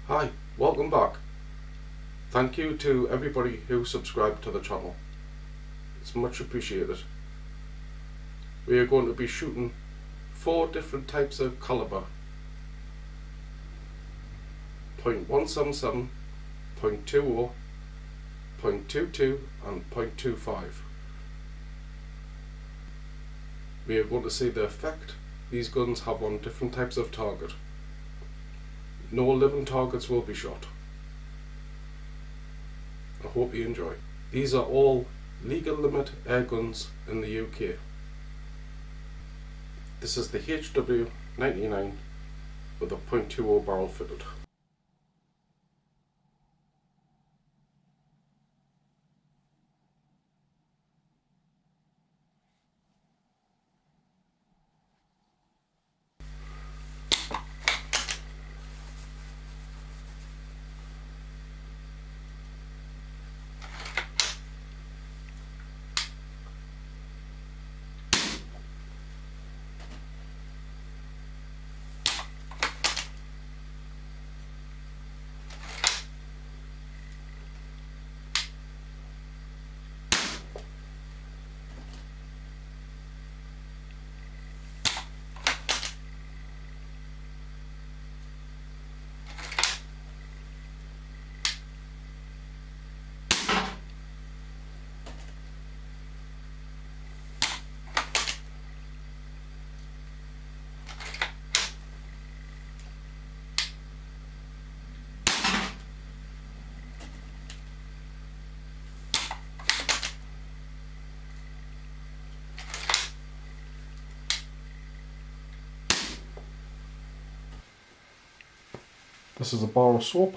Hi, welcome back. Thank you to everybody who subscribed to the channel. It's much appreciated. We are going to be shooting 4 different types of calibre: .177, .20, .22 and .25. We are going to see the effect these guns have on different types of target. No living targets will be shot. I hope you enjoy. These are all legal limit air guns in the UK. This is the HW99 with a .20 barrel fitted. This is a bar of soap.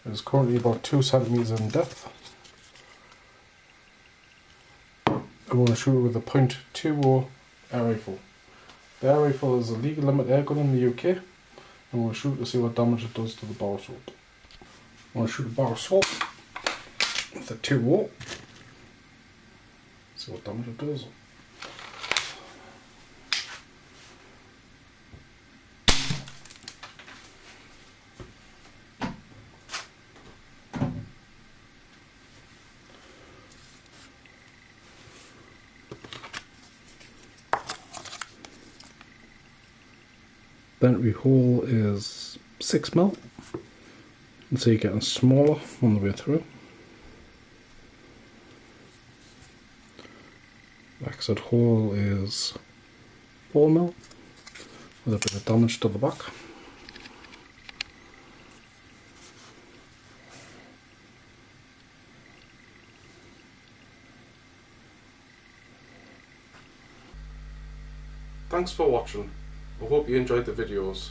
It is currently about 2 centimeters in depth. I'm going to shoot it with a .20 air rifle. The air rifle is a legal limit air gun in the UK. I'm going to shoot to see what damage it does to the bar of soap. I'm going to shoot a bar of soap with a .20. See what damage it does. The entry hole is 6mm, and so you're getting smaller on the way through. The exit hole is 4mm with a bit of damage to the back. Thanks for watching. I hope you enjoyed the videos.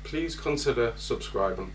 Please consider subscribing.